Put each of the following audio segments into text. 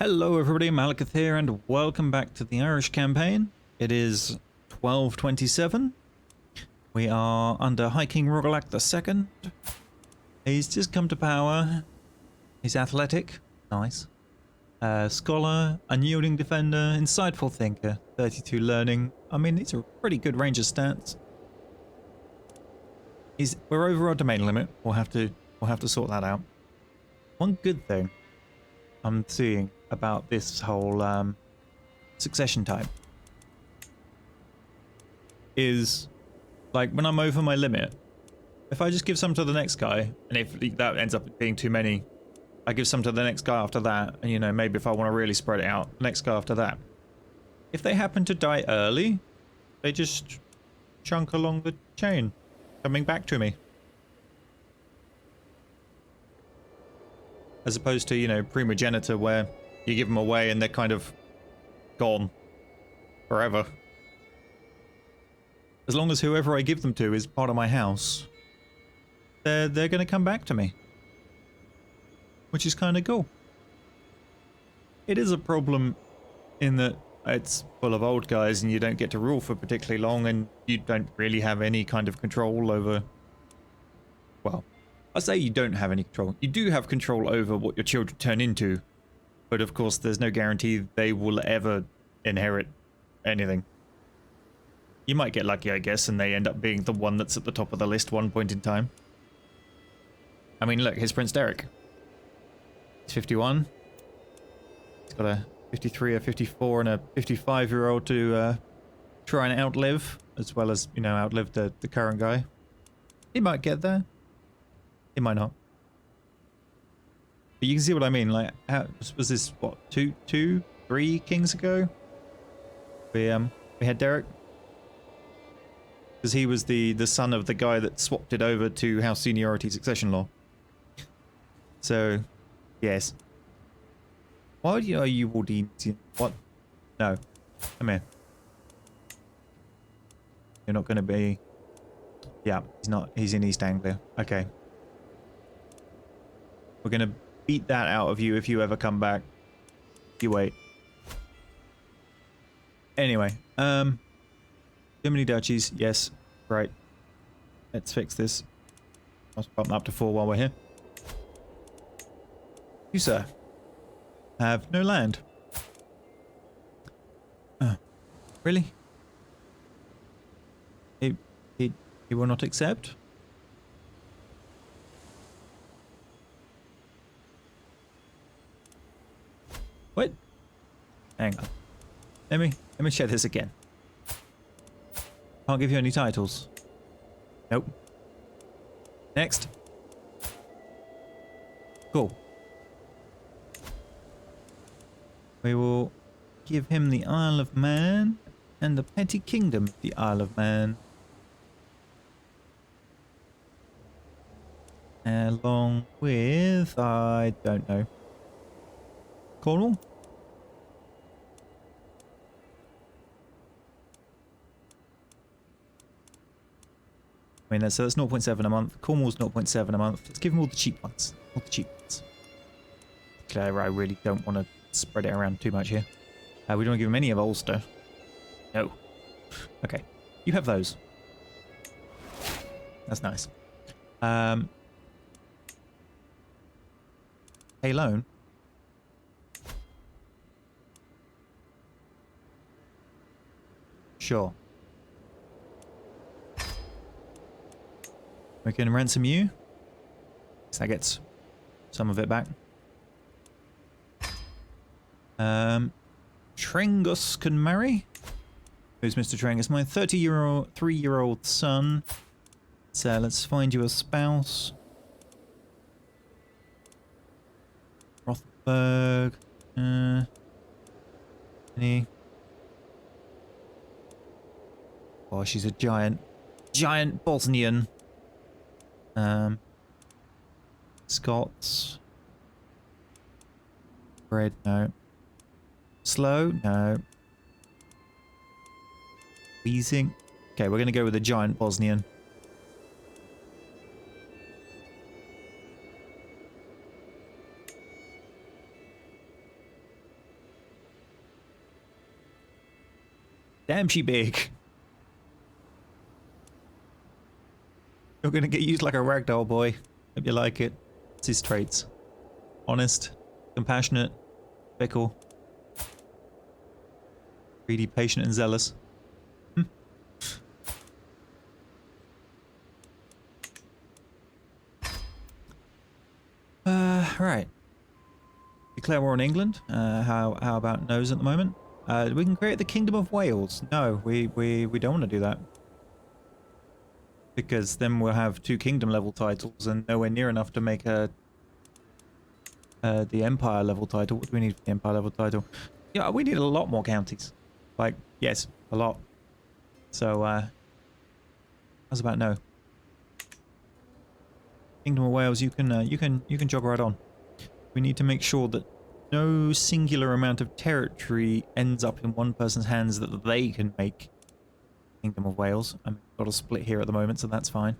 Hello everybody, Malakith here and welcome back to the Irish campaign. It is 1227. We are under High King Rogalak II. He's just come to power. He's athletic, nice. Scholar, unyielding defender, insightful thinker, 32 learning. I mean, these are a pretty good range of stats. We're over our domain limit. We'll have to sort that out. One good thing I'm seeing about this whole succession type is, like, when I'm over my limit, if I just give some to the next guy, and if that ends up being too many, I give some to the next guy after that, and, you know, maybe if I want to really spread it out, next guy after that. If they happen to die early, they just chunk along the chain, coming back to me. As opposed to, you know, primogenitor, where you give them away and they're kind of gone forever. As long as whoever I give them to is part of my house, they're going to come back to me. Which is kind of cool. It is a problem in that it's full of old guys and you don't get to rule for particularly long and you don't really have any kind of control over... Well, I say you don't have any control. You do have control over what your children turn into, but of course there's no guarantee they will ever inherit anything. You might get lucky, I guess, and they end up being the one that's at the top of the list one point in time. I mean, look, here's Prince Derek. He's 51. He's got a 53, a 54, and a 55-year-old to try and outlive, as well as, you know, outlive the current guy. He might get there. It might not. But you can see what I mean. Like, how, was this, what, three kings ago? We had Derek. Because he was the son of the guy that swapped it over to house seniority succession law. So, yes. Why are you Waldine? What? No. Come here. You're not going to be... Yeah, he's not. He's in East Anglia. Okay. We're going to beat that out of you if you ever come back. You wait. Anyway, too many duchies. Yes, right. Let's fix this. I'll bump up to 4 while we're here. You, sir, have no land. Really? He will not accept? What? Hang on. Let me check this again. Can't give you any titles. Nope. Next. Cool. We will give him the Isle of Man and the petty kingdom of the Isle of Man. Along with, I don't know, Cornwall? I mean, that's 0.7 a month. Cornwall's 0.7 a month. Let's give them all the cheap ones. All the cheap ones. Claire, I really don't want to spread it around too much here. We don't give them any of Ulster. No. Okay. You have those. That's nice. Pay loan. Sure. We can ransom you. So that gets some of it back. Trengus can marry. Who's Mr. Trengus? My 3-year-old son. So let's find you a spouse. Rothberg. Any? Oh, she's a giant Bosnian. Scots. Red, no. Slow, no. Wheezing. Okay, we're gonna go with a giant Bosnian. Damn, she big. You're gonna get used like a ragdoll, boy. Hope you like it. It's his traits. Honest, compassionate, fickle, greedy, patient, and zealous. Right. Declare war on England. How about no's at the moment? We can create the Kingdom of Wales. No, we don't want to do that. Because then we'll have 2 kingdom level titles and nowhere near enough to make the Empire level title. What do we need for the Empire level title? Yeah, we need a lot more counties. Like, yes, a lot. So, how's about no? Kingdom of Wales, you can jog right on. We need to make sure that no singular amount of territory ends up in one person's hands that they can make Kingdom of Wales. I've got a split here at the moment, so that's fine.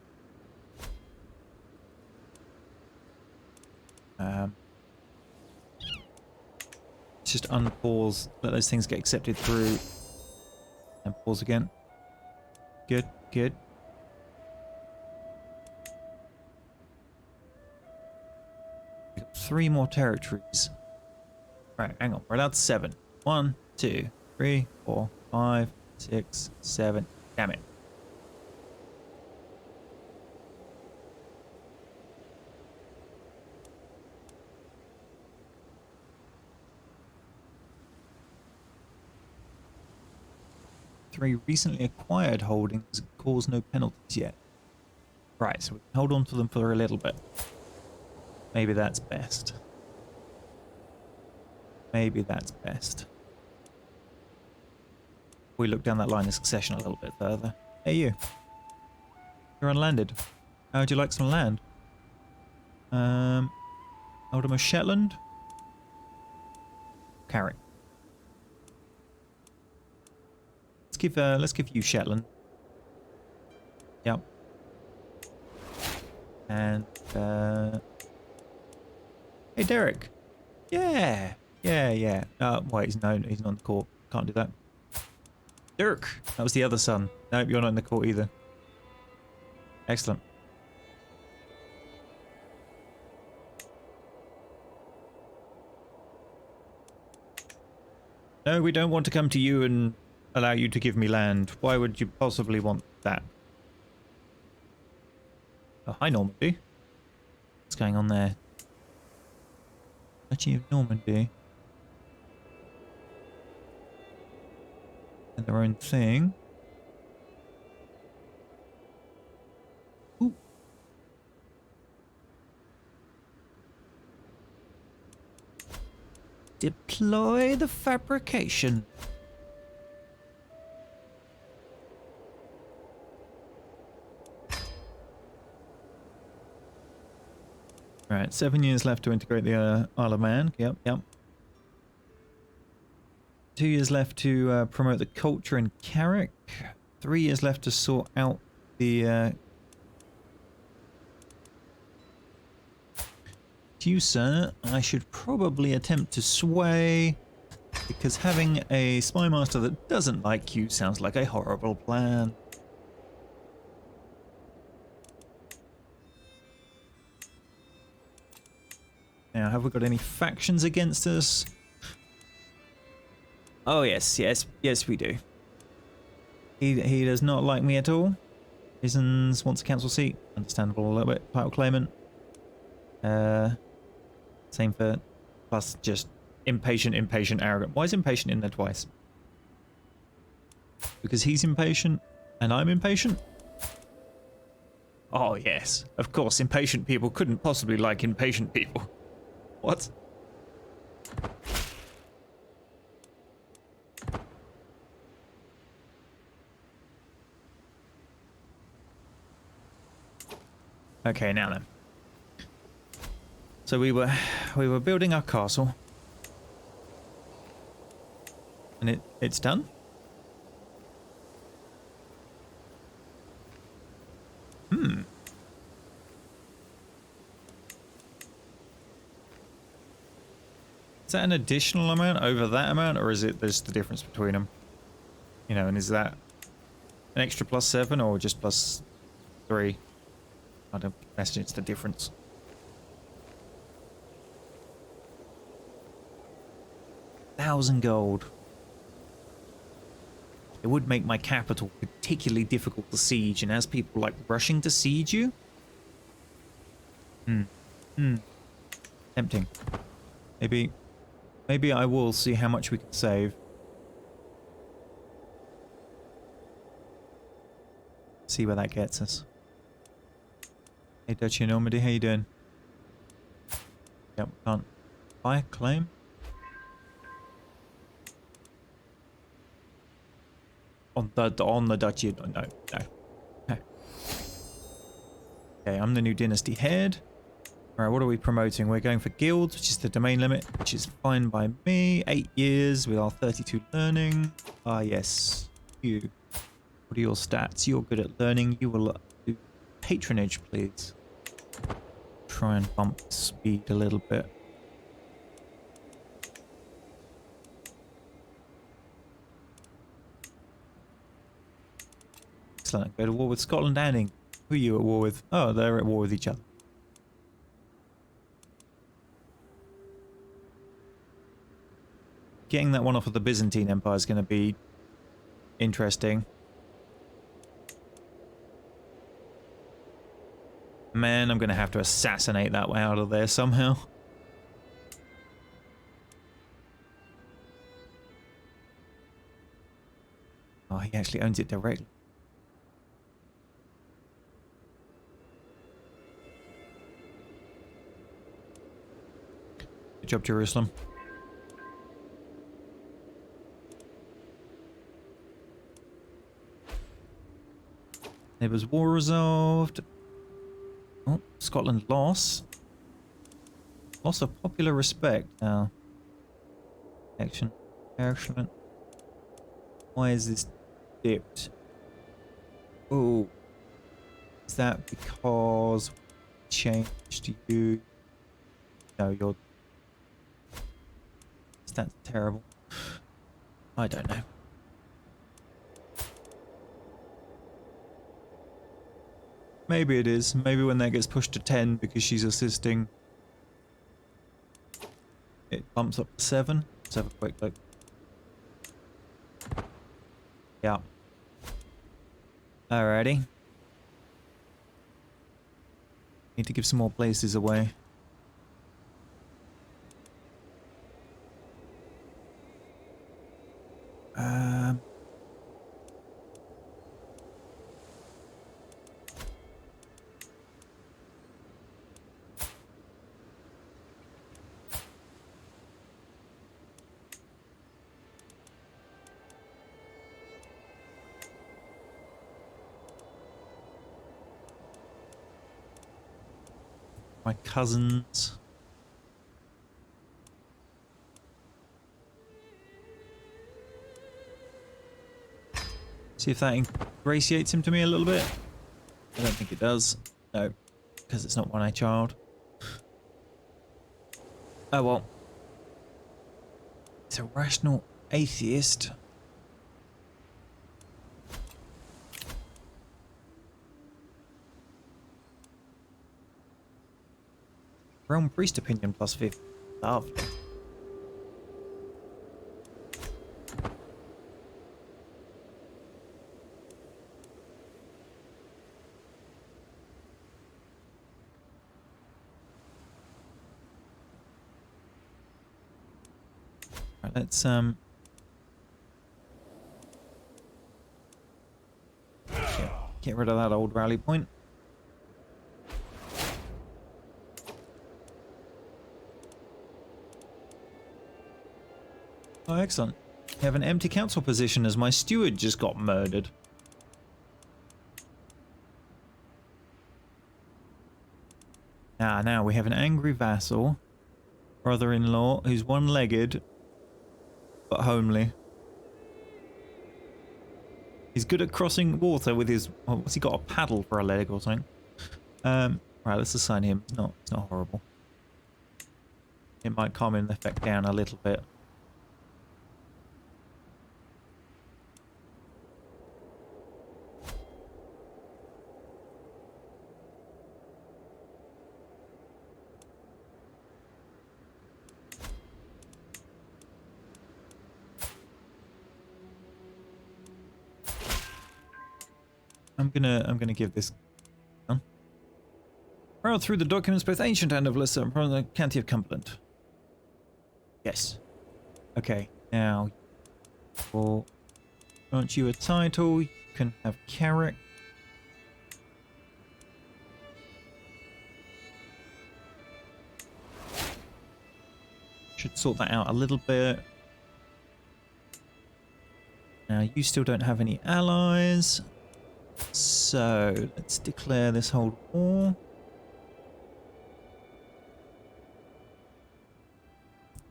Just unpause, let those things get accepted through, and pause again. Good, good. We've got 3 more territories. Right, hang on, we're allowed 7. 1, 2, 3, 4, 5, 6, 7. Damn it. Three recently acquired holdings cause no penalties yet. Right, so we can hold on to them for a little bit. Maybe that's best. Maybe that's best. We look down that line of succession a little bit further. Hey you. You're unlanded. How would you like some land? Oldham of Shetland? Carrick. Let's give you Shetland. Yep. And hey Derek. Yeah. Yeah. Wait, he's not in the court. Can't do that. Dirk. That was the other son. Nope, you're not in the court either. Excellent. No, we don't want to come to you and allow you to give me land. Why would you possibly want that? Oh, hi Normandy. What's going on there? Duchy of Normandy. And their own thing. Ooh. Deploy the fabrication. Right, 7 years left to integrate the Isle of Man. Yep. 2 years left to promote the culture in Carrick. 3 years left to sort out the you, sir. I should probably attempt to sway, because having a spy master that doesn't like you sounds like a horrible plan. Now, have we got any factions against us? Oh, yes, we do. He does not like me at all. Reasons wants a council seat. Understandable a little bit. Title claimant. Same for... Plus just impatient, arrogant. Why is impatient in there twice? Because he's impatient and I'm impatient? Oh, yes. Of course, impatient people couldn't possibly like impatient people. What? Okay, now then. So we were building our castle. And it's done? Is that an additional amount over that amount, or is it there's the difference between them? You know, and is that an extra +7 or just +3? I don't imagine it's the difference. $1,000 gold. It would make my capital particularly difficult to siege, and as people like rushing to siege you. Tempting. Maybe I will see how much we can save. See where that gets us. Hey, Duchy of Normandy, how you doing? Yep, can't buy, claim. On the Duchy, no. Okay, I'm the new dynasty head. Alright, what are we promoting? We're going for guilds, which is the domain limit, which is fine by me. 8 years with our 32 learning. Ah, yes. You. What are your stats? You're good at learning. You will do patronage, please. Try and bump speed a little bit. Excellent. Go to war with Scotland and England. Who are you at war with? Oh, they're at war with each other. Getting that one off of the Byzantine Empire is going to be interesting. Man, I'm going to have to assassinate that way out of there somehow. Oh, he actually owns it directly. Good job, Jerusalem. Neighbours war resolved. Oh, Scotland loss. Loss of popular respect now. Action. Excellent. Why is this dipped? Oh. Is that because we changed you? No, you're... That's terrible. I don't know. Maybe it is. Maybe when that gets pushed to 10 because she's assisting, it bumps up to 7. Let's have a quick look. Yeah. Alrighty. Need to give some more places away. My cousins. See if that ingratiates him to me a little bit. I don't think it does. No, because it's not one-eye child. Oh well. It's a rational atheist. Realm priest opinion +50. Lovely. Right, let's get rid of that old rally point. Oh, excellent. We have an empty council position as my steward just got murdered. Now we have an angry vassal, brother-in-law, who's one-legged, but homely. He's good at crossing water with his... Oh, what's he got, a paddle for a leg or something? Right, let's assign him. It's not horrible. It might calm him the effect down a little bit. I'm gonna give this. Roll through the documents, both ancient and of lesser, from the County of Cumberland. Yes. Okay. Now, we'll grant you a title. You can have Carrick. Should sort that out a little bit. Now, you still don't have any allies. So, let's declare this whole war.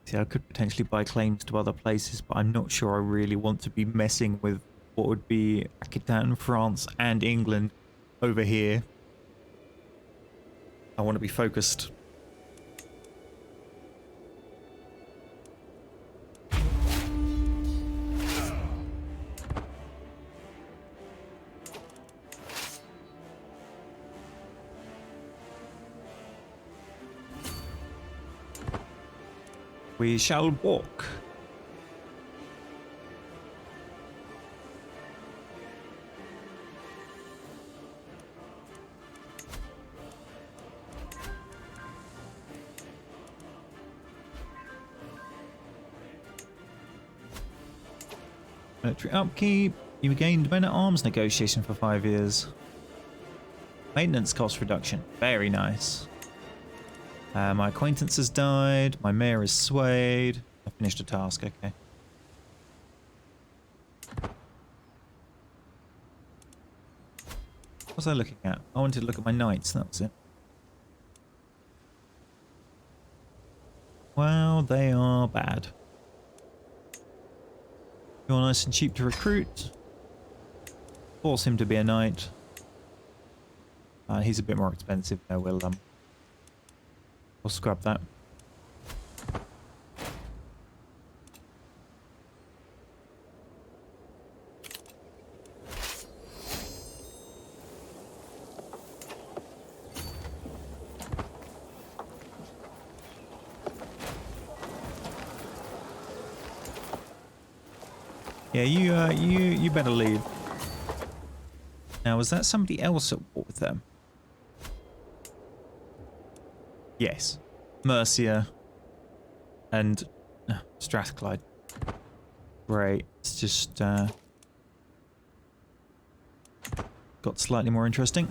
See, I could potentially buy claims to other places, but I'm not sure I really want to be messing with what would be Aquitaine, France, and England over here. I want to be focused. We shall walk. Military upkeep. You gained men-at-arms negotiation for 5 years. Maintenance cost reduction. Very nice. My acquaintance has died. My mayor is swayed. I finished a task, okay. What was I looking at? I wanted to look at my knights, that was it. Well, they are bad. You're nice and cheap to recruit. Force him to be a knight. He's a bit more expensive though, we'll scrub that. Yeah, you better leave. Now, was that somebody else at war with them? Yes. Mercia and Strathclyde. Great. It's just got slightly more interesting.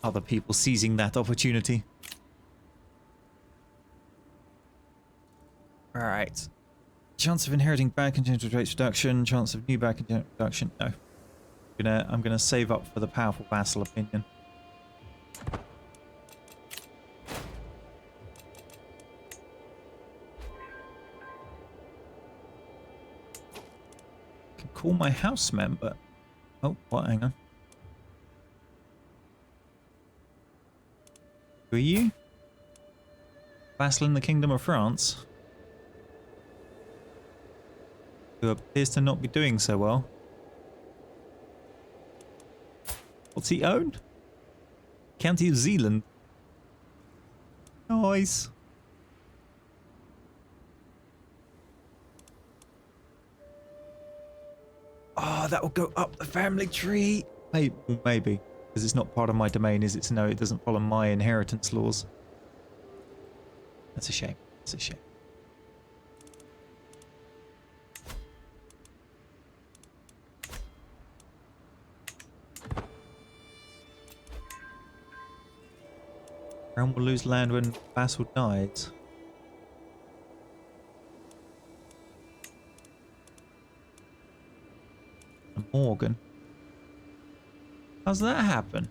Other people seizing that opportunity. Alright. Chance of inheriting bad congenital traits reduction. Chance of new bad congenital reduction. No. I'm gonna save up for the powerful vassal opinion. I can call my house member. Oh, what? Hang on. Who are you? Vassal in the Kingdom of France? Who appears to not be doing so well. What's he owned? County of Zealand. Nice. Oh, that will go up the family tree. Maybe. Because it's not part of my domain, is it? So no, it doesn't follow my inheritance laws. That's a shame. That's a shame. Realm will lose land when vassal dies. And Morgan. How's that happen?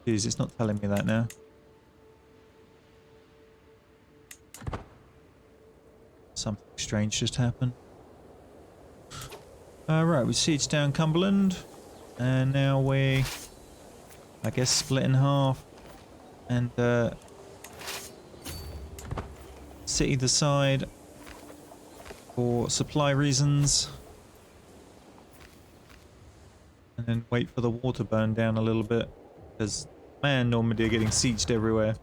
Jeez, it's not telling me that now. Something strange just happened. Right, we sieged down Cumberland. And now we, I guess, split in half. And sit either side for supply reasons. And then wait for the war to burn down a little bit. Because, man, Normandy are getting sieged everywhere.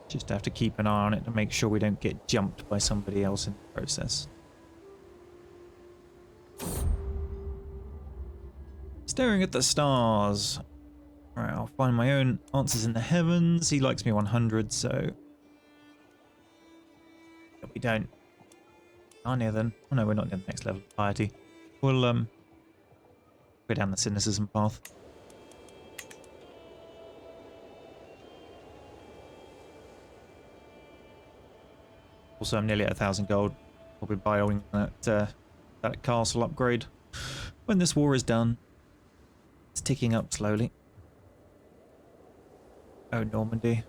Just have to keep an eye on it to make sure we don't get jumped by somebody else in the process. Staring at the stars. Alright, I'll find my own answers in the heavens. He likes me 100, so... But we don't. Narnia then. Oh no, we're not near the next level of piety. We'll, go down the cynicism path. Also, I'm nearly at 1,000 gold. We'll be buying that castle upgrade when this war is done. It's ticking up slowly. Oh, Normandy.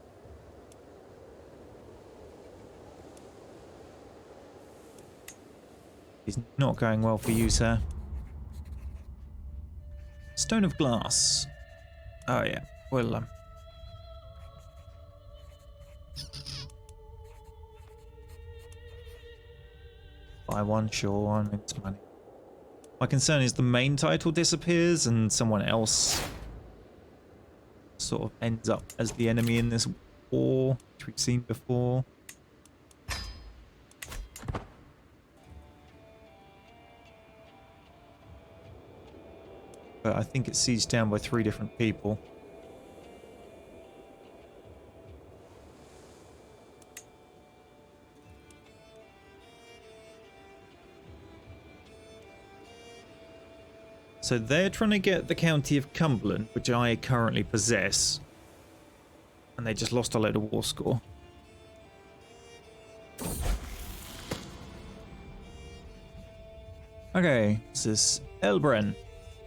It's not going well for you, sir. Stone of glass. Oh yeah, well, buy one, sure, one, it's money. My concern is the main title disappears and someone else sort of ends up as the enemy in this war, which we've seen before. But I think it's sieged down by 3 different people. So they're trying to get the county of Cumberland, which I currently possess. And they just lost a load of war score. Okay, this is Elbren.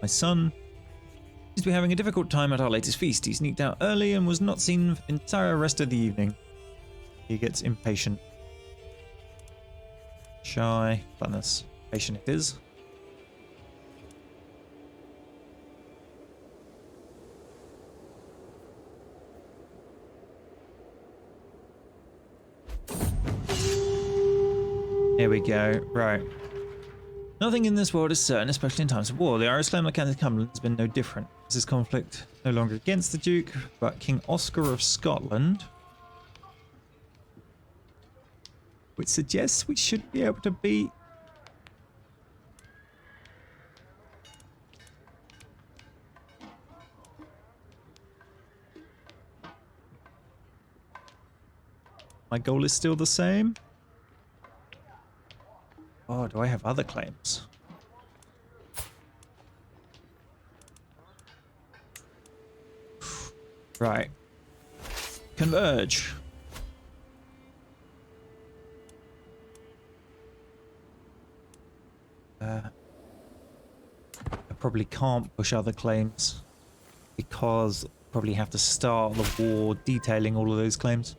My son seems to be having a difficult time at our latest feast. He sneaked out early and was not seen for the entire rest of the evening. He gets impatient. Shy, funness. Patient it is. Here we go. Right. Nothing in this world is certain, especially in times of war. The Irish Malakith of Cumberland has been no different. This is conflict no longer against the Duke, but King Oscar of Scotland. Which suggests we should be able to beat... My goal is still the same. Oh, do I have other claims? Right. Converge. I probably can't push other claims because I probably have to start the war detailing all of those claims.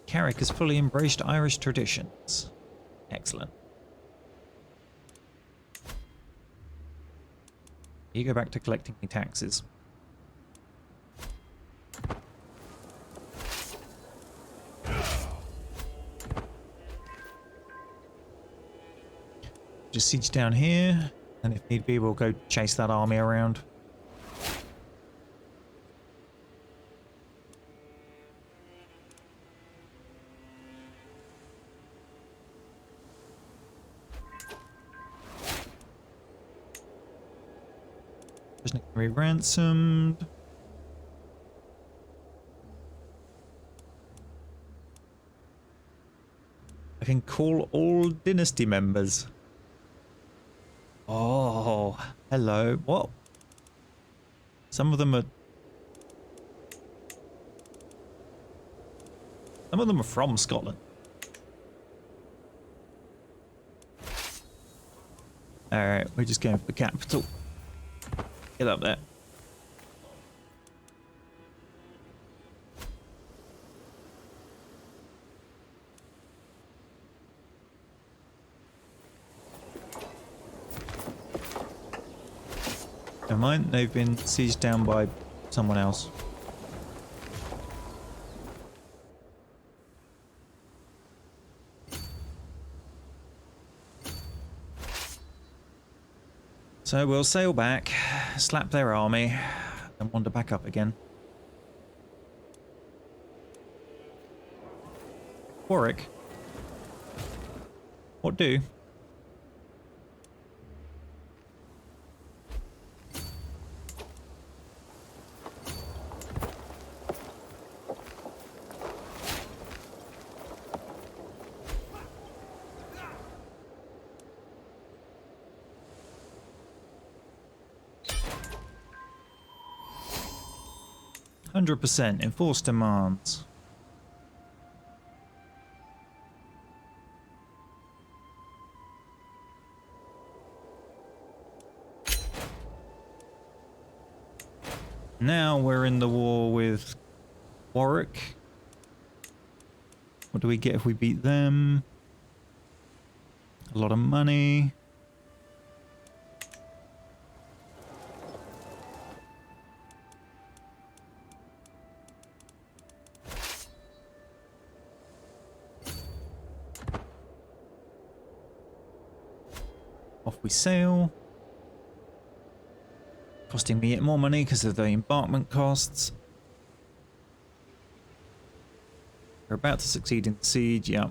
Carrick has fully embraced Irish traditions. Excellent. You go back to collecting your taxes. Just siege down here, and if need be, we'll go chase that army around. Prisoner can be ransomed. I can call all dynasty members. Oh, hello. What? Some of them are... Some of them are from Scotland. Alright, we're just going for the capital. Get up there. Never mind, they've been sieged down by someone else. So we'll sail back, slap their army, and wander back up again. Warwick? What do? %, enforce demands. Now we're in the war with Warwick. What do we get if we beat them? A lot of money. Off we sail. Costing me yet more money because of the embarkment costs. We're about to succeed in the siege, yeah.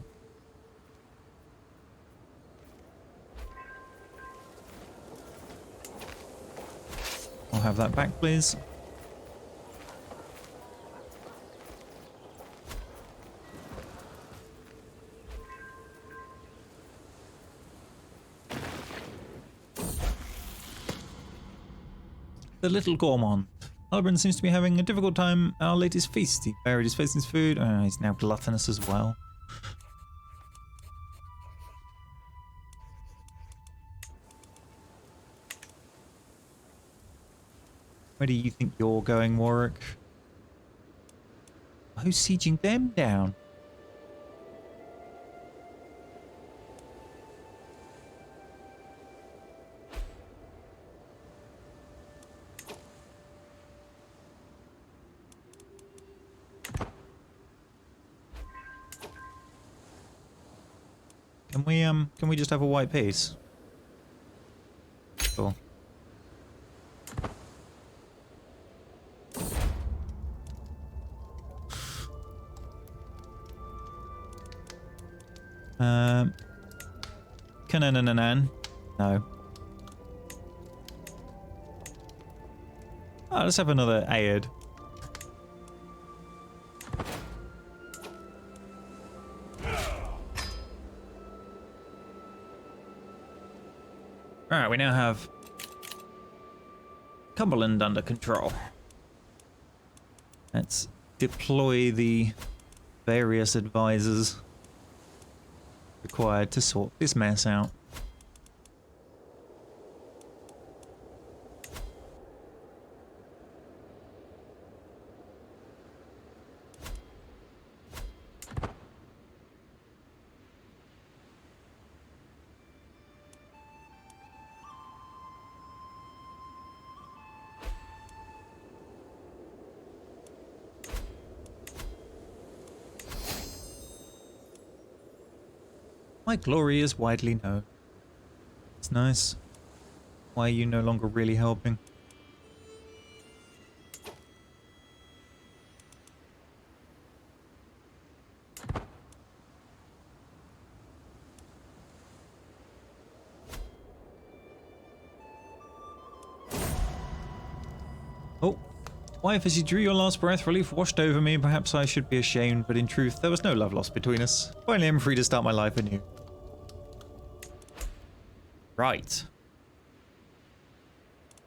I'll have that back, please. The little gourmand. Halbrand seems to be having a difficult time at our latest feast. He buried his face in his food. Oh, he's now gluttonous as well. Where do you think you're going, Warwick? Who's sieging them down? Can we just have a white peace? Cool. Canananan. No. Oh, let's have another Aid. Alright, we now have Cumberland under control. Let's deploy the various advisors required to sort this mess out. My glory is widely known. It's nice. Why are you no longer really helping? Oh, wife, as you drew your last breath, relief washed over me. Perhaps I should be ashamed, but in truth, there was no love lost between us. Finally, I'm free to start my life anew. Right.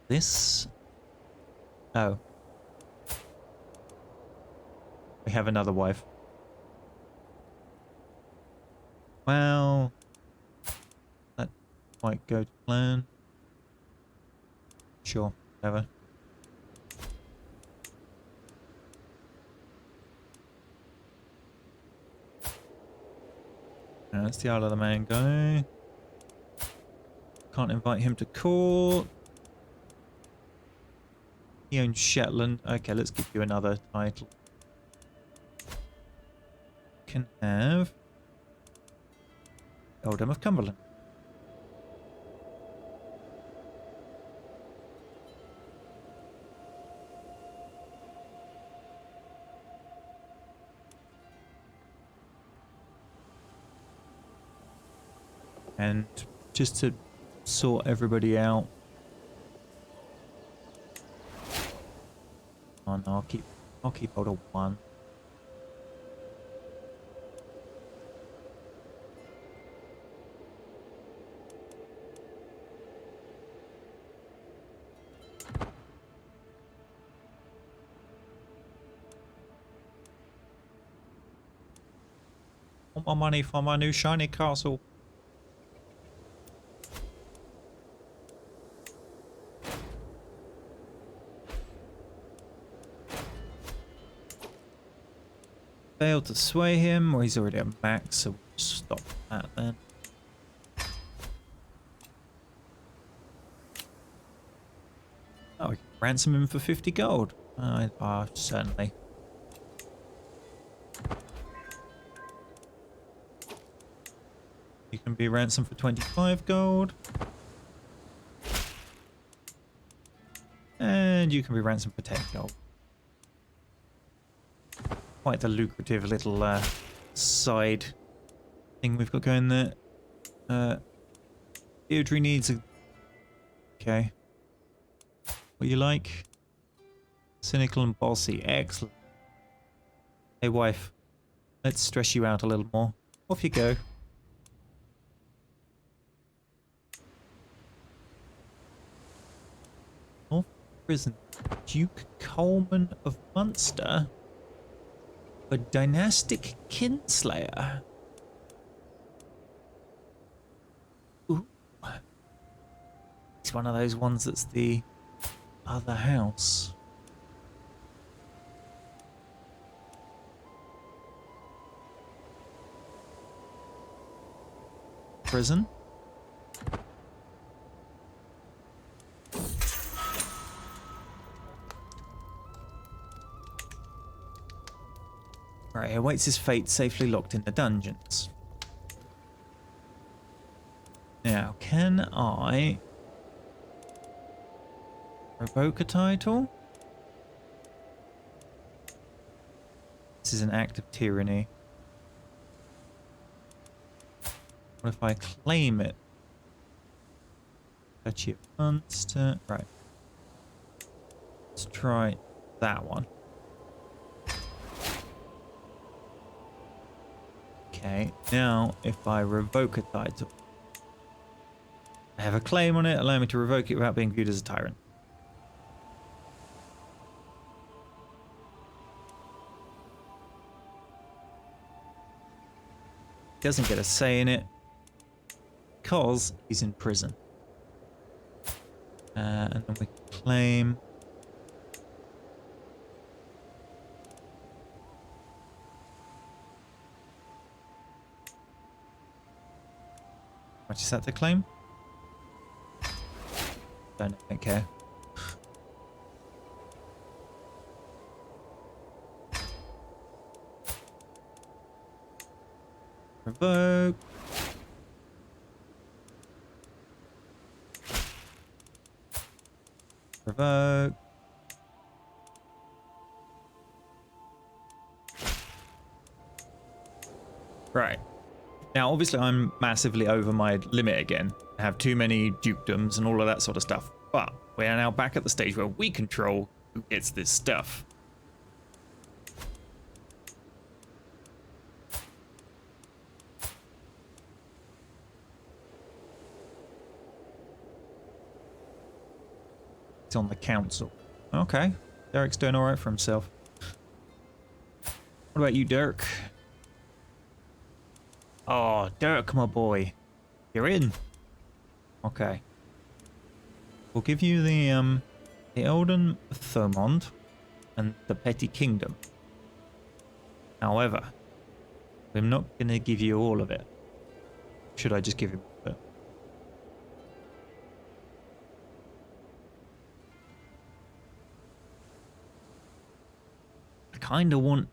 This... Oh. We have another wife. Well, that might go to plan. Sure, whatever. That's the Isle of the Man guy. Can't invite him to court. He owns Shetland. Okay, let's give you another title. Can have Earldom of Cumberland. And just to sort everybody out. Oh no, I'll keep hold of one. Want my money for my new shiny castle. Failed to sway him, or he's already at max, so we'll stop that then. Oh, we can ransom him for 50 gold. Certainly. You can be ransomed for 25 gold. And you can be ransomed for 10 gold. Quite the lucrative little side thing we've got going there. Deirdre needs a... Okay. What you like? Cynical and bossy. Excellent. Hey wife, let's stress you out a little more. Off you go. North Prison. Duke Coleman of Munster. A dynastic kinslayer. Ooh. It's one of those ones that's the other house. Prison. Right, he awaits his fate safely locked in the dungeons. Now, can I revoke a title? This is an act of tyranny. What if I claim it? Duchy of Munster. Right. Let's try that one. Okay, now if I revoke a title, I have a claim on it, allow me to revoke it without being viewed as a tyrant. Doesn't get a say in it because he's in prison. And then we claim. How much is that to claim? Don't care. Revoke. Revoke. Right. Now, obviously, I'm massively over my limit again. I have too many dukedoms and all of that sort of stuff. But we are now back at the stage where we control who gets this stuff. It's on the council. Okay. Derek's doing all right for himself. What about you, Derek? Oh, Dirk, my boy. You're in. Okay. We'll give you the Elden Thurmond and the Petty Kingdom. However, I'm not going to give you all of it. Should I just give him all of it? I kind of want...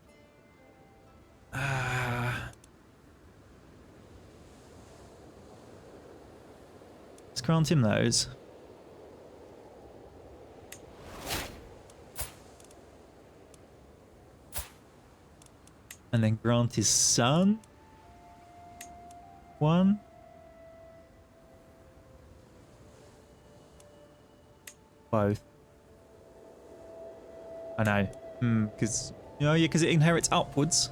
let's grant him those. And then grant his son one. Both. I know. Because, yeah, because it inherits upwards.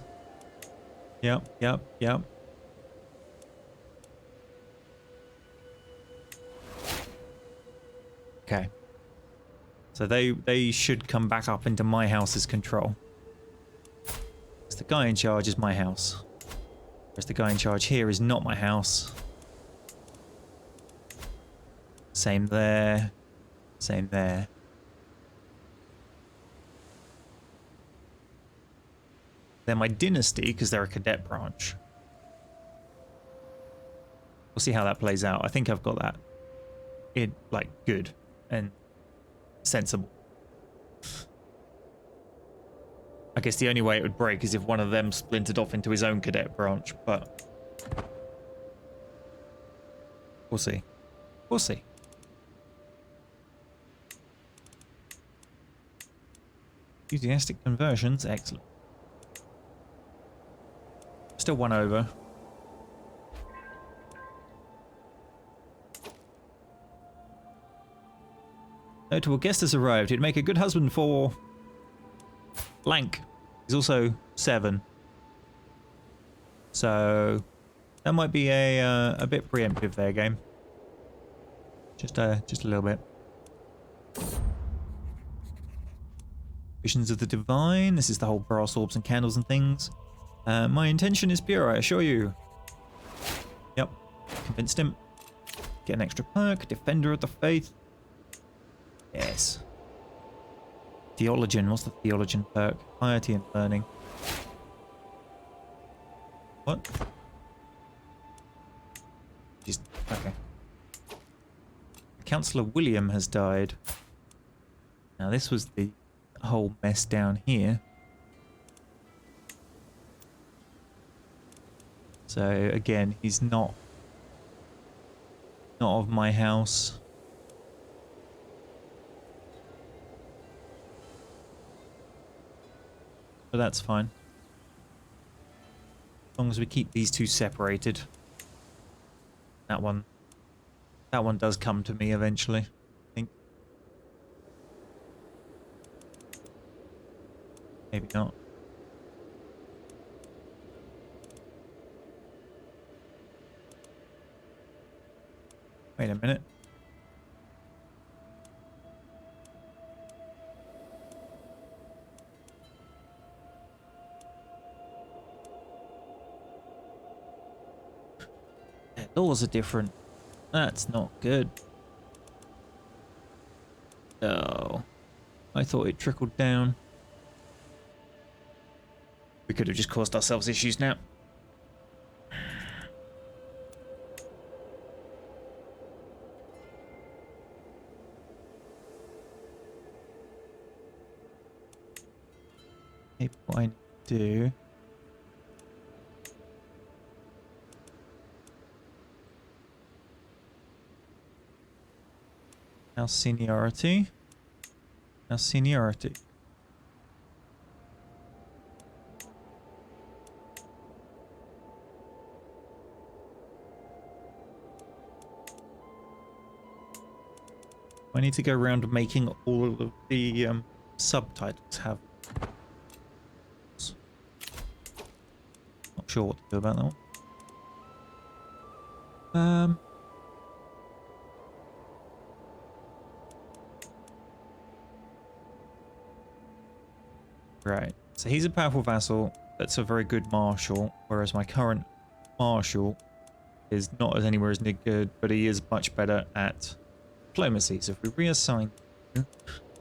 Yep. Okay. So they should come back up into my house's control. The guy in charge is my house. Whereas the guy in charge here is not my house. Same there. Same there. They're my dynasty because they're a cadet branch. We'll see how that plays out. I think I've got that like good and sensible. I guess the only way it would break is if one of them splintered off into his own cadet branch, but we'll see. We'll see. Enthusiastic conversions, excellent. Still one over. Notable guest has arrived. He'd make a good husband for blank. He's also 7. So that might be a bit preemptive there, game. Just a little bit. Visions of the Divine. This is the whole brass orbs and candles and things. My intention is pure, I assure you. Yep. Convinced him. Get an extra perk. Defender of the Faith. Yes. Theologian. What's the Theologian perk? Piety and learning. What? Just okay. Councillor William has died. Now this was the whole mess down here. So again, he's not of my house. But that's fine. As long as we keep these two separated. That one does come to me eventually, I think. Maybe not. Wait a minute. Laws are different. That's not good. Oh. I thought it trickled down. We could have just caused ourselves issues now. Maybe what I do... Now seniority. Now seniority. I need to go around making all of the subtitles have. Not sure what to do about that one. Right, so he's a powerful vassal that's a very good marshal, whereas my current marshal is not as anywhere as near good, but he is much better at diplomacy. So if we reassign you,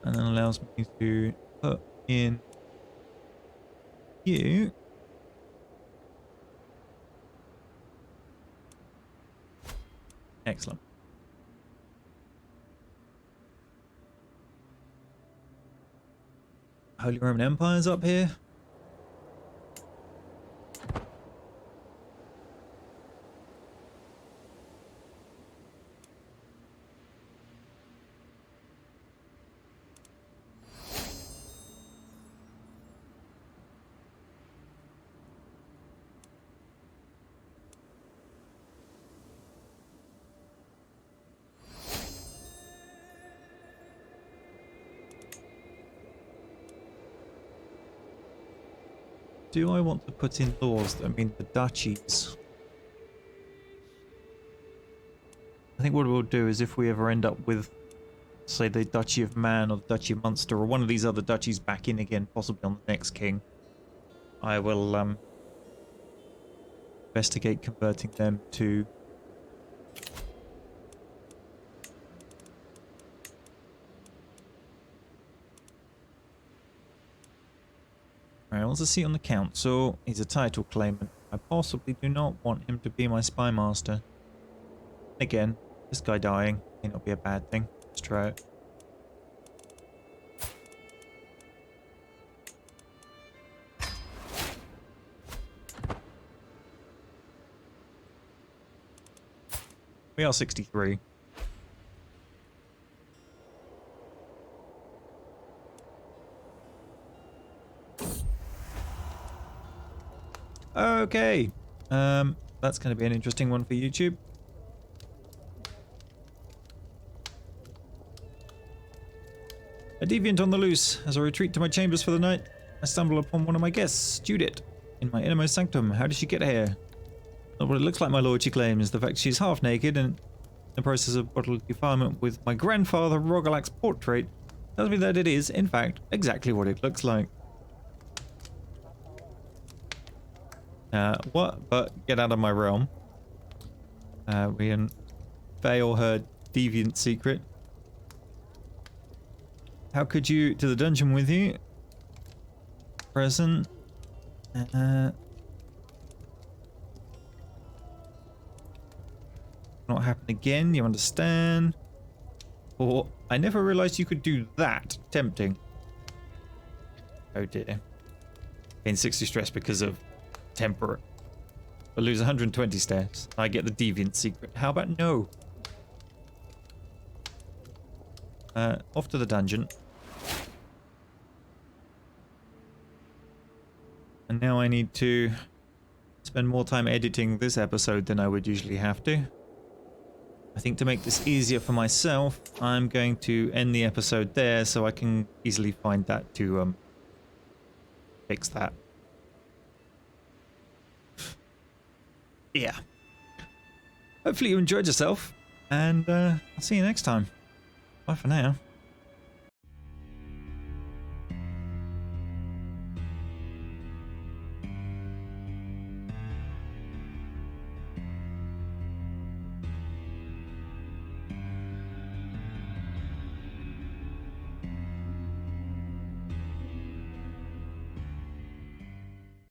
and then allows me to put in you. Excellent. Holy Roman Empire's up here. Do I want to put in laws that mean the duchies? I think what we'll do is if we ever end up with, say, the Duchy of Man or the Duchy of Munster or one of these other duchies back in again, possibly on the next king, I will investigate converting them to Alright, what's the seat on the council? He's a title claimant. I possibly do not want him to be my spy master. Again, this guy dying may not be a bad thing. Let's try it. We are 63. Okay, that's going to be an interesting one for YouTube. A deviant on the loose. As I retreat to my chambers for the night, I stumble upon one of my guests, Judith, in my innermost sanctum. How did she get here? Not what it looks like, my lord, she claims. The fact she's half naked and in the process of bodily defilement with my grandfather Rogalak's portrait tells me that it is, in fact, exactly what it looks like. What? But get out of my realm. We unveil her deviant secret. How could you to the dungeon with you? Present. Not happen again, you understand? Or I never realized you could do that. Tempting. Oh dear. Gain 60 stress because of temperate. I lose 120 steps. I get the deviant secret. How about no? Off to the dungeon. And now I need to spend more time editing this episode than I would usually have to. I think to make this easier for myself, I'm going to end the episode there so I can easily find that to fix that. Yeah. Hopefully you enjoyed yourself, and I'll see you next time. Bye for now.